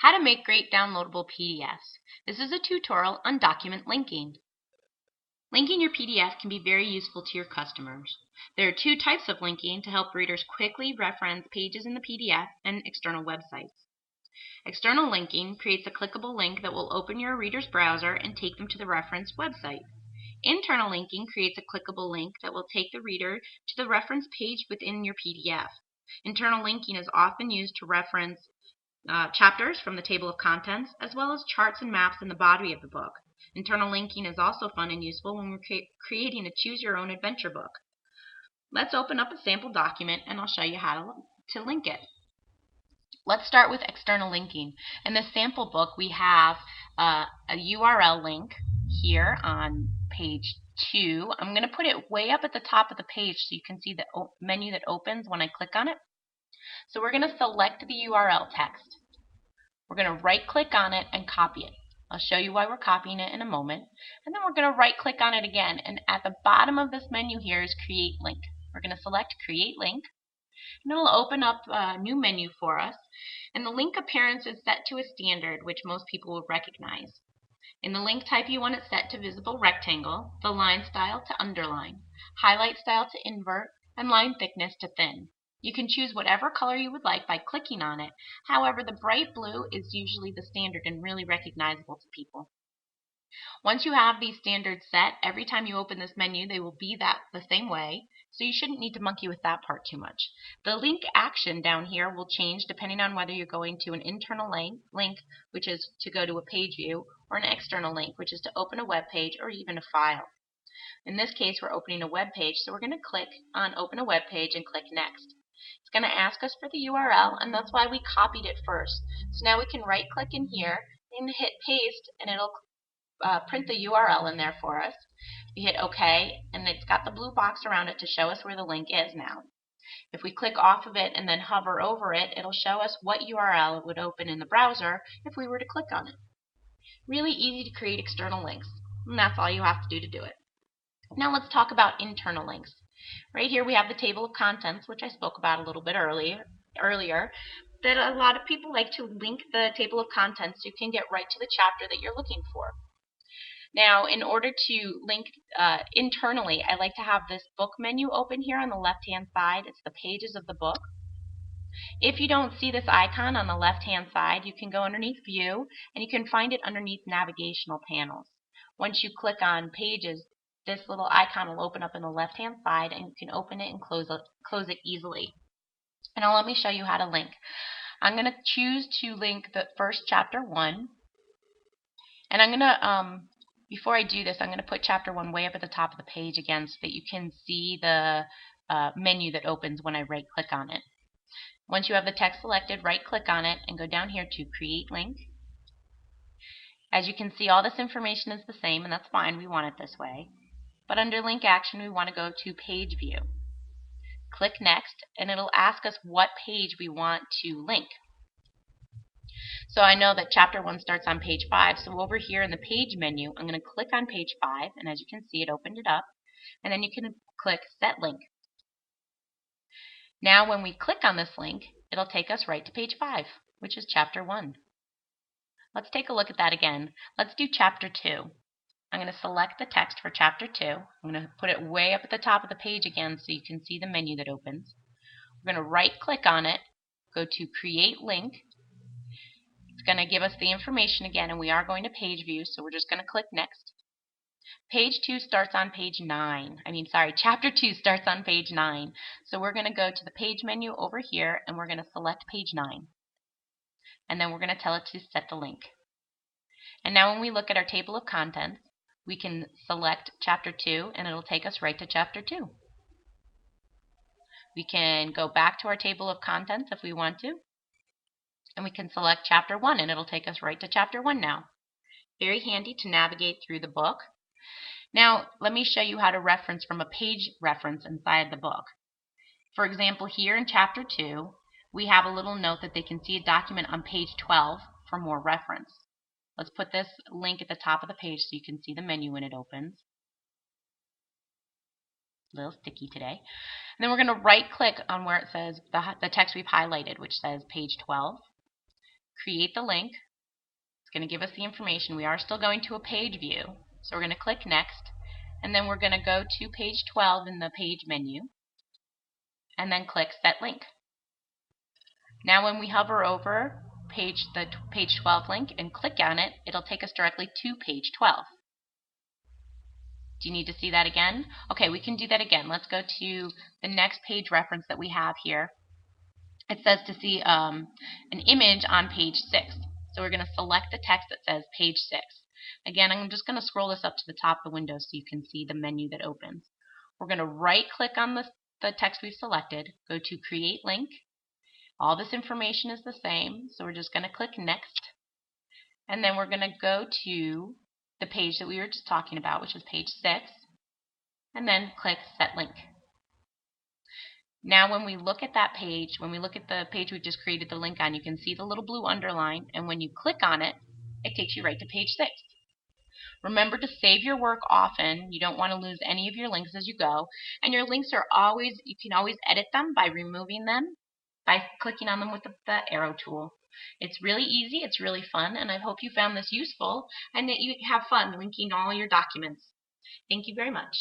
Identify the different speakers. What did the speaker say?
Speaker 1: How to make great downloadable PDFs. This is a tutorial on document linking. Linking your PDF can be very useful to your customers. There are two types of linking to help readers quickly reference pages in the PDF and external websites. External linking creates a clickable link that will open your reader's browser and take them to the referenced website. Internal linking creates a clickable link that will take the reader to the reference page within your PDF. Internal linking is often used to reference chapters from the table of contents, as well as charts and maps in the body of the book. Internal linking is also fun and useful when we're creating a choose-your-own adventure book. Let's open up a sample document and I'll show you how to link it. Let's start with external linking. In this sample book, we have a URL link here on page 2. I'm going to put it way up at the top of the page so you can see the menu that opens when I click on it. So we're going to select the URL text. We're going to right-click on it and copy it. I'll show you why we're copying it in a moment. And then we're going to right-click on it again. And at the bottom of this menu here is Create Link. We're going to select Create Link. And it'll open up a new menu for us. And the link appearance is set to a standard, which most people will recognize. In the link type, you want it set to visible rectangle, the line style to underline, highlight style to invert, and line thickness to thin. You can choose whatever color you would like by clicking on it. However, the bright blue is usually the standard and really recognizable to people. Once you have these standards set, every time you open this menu, they will be the same way, so you shouldn't need to monkey with that part too much. The link action down here will change depending on whether you're going to an internal link, which is to go to a page view, or an external link, which is to open a web page or even a file. In this case, we're opening a web page, so we're going to click on Open a Web Page and click Next. It's going to ask us for the URL, and that's why we copied it first. So now we can right-click in here and hit Paste, and it'll print the URL in there for us. We hit OK, and it's got the blue box around it to show us where the link is now. If we click off of it and then hover over it, it'll show us what URL it would open in the browser if we were to click on it. Really easy to create external links, and that's all you have to do it. Now let's talk about internal links. Right here we have the table of contents, which I spoke about a little bit earlier, that a lot of people like to link the table of contents so you can get right to the chapter that you're looking for. Now, in order to link internally, I like to have this book menu open here on the left-hand side. It's the pages of the book. If you don't see this icon on the left-hand side, you can go underneath View, and you can find it underneath Navigational Panels. Once you click on Pages, this little icon will open up in the left-hand side, and you can open it and close it easily. And now let me show you how to link. I'm going to choose to link the first chapter 1, and I'm going to before I do this, I'm going to put chapter 1 way up at the top of the page again so that you can see the menu that opens when I right-click on it. Once you have the text selected, right-click on it and go down here to Create Link. As you can see, all this information is the same, and that's fine. We want it this way. But under Link Action, we want to go to Page View. Click Next, and it'll ask us what page we want to link. So I know that chapter 1 starts on page 5, so over here in the page menu, I'm going to click on page 5, and as you can see, it opened it up, and then you can click Set Link. Now when we click on this link, it'll take us right to page 5, which is chapter 1. Let's take a look at that again. Let's do chapter 2. I'm going to select the text for chapter 2. I'm going to put it way up at the top of the page again so you can see the menu that opens. We're going to right-click on it, go to Create Link. It's going to give us the information again, and we are going to page view, so we're just going to click Next. Page 2 starts on page 9. Chapter 2 starts on page 9. So we're going to go to the page menu over here, and we're going to select page 9. And then we're going to tell it to set the link. And now when we look at our table of contents, we can select chapter 2, and it'll take us right to chapter 2. We can go back to our table of contents if we want to. And we can select chapter 1, and it'll take us right to chapter 1 now. Very handy to navigate through the book. Now, let me show you how to reference from a page reference inside the book. For example, here in chapter 2, we have a little note that they can see a document on page 12 for more reference. Let's put this link at the top of the page so you can see the menu when it opens. A little sticky today. And then we're going to right-click on where it says the text we've highlighted, which says page 12. create the link. It's going to give us the information. We are still going to a page view, so we're going to click Next, and then we're going to go to page 12 in the page menu, and then click Set Link. Now when we hover over the page 12 link and click on it, it'll take us directly to page 12. Do you need to see that again? Okay, we can do that again. Let's go to the next page reference that we have here. It says to see an image on page 6. So we're going to select the text that says page 6. Again, I'm just going to scroll this up to the top of the window so you can see the menu that opens. We're going to right click on the text we've selected, go to Create Link. All this information is the same, so we're just going to click Next. And then we're going to go to the page that we were just talking about, which is page 6, and then click Set Link. Now when we look at that page, when we look at the page we just created the link on, you can see the little blue underline, and when you click on it, it takes you right to page 6. Remember to save your work often. You don't want to lose any of your links as you go, and your links are always, you can always edit them by removing them by clicking on them with the arrow tool. It's really easy, it's really fun, and I hope you found this useful and that you have fun linking all your documents. Thank you very much.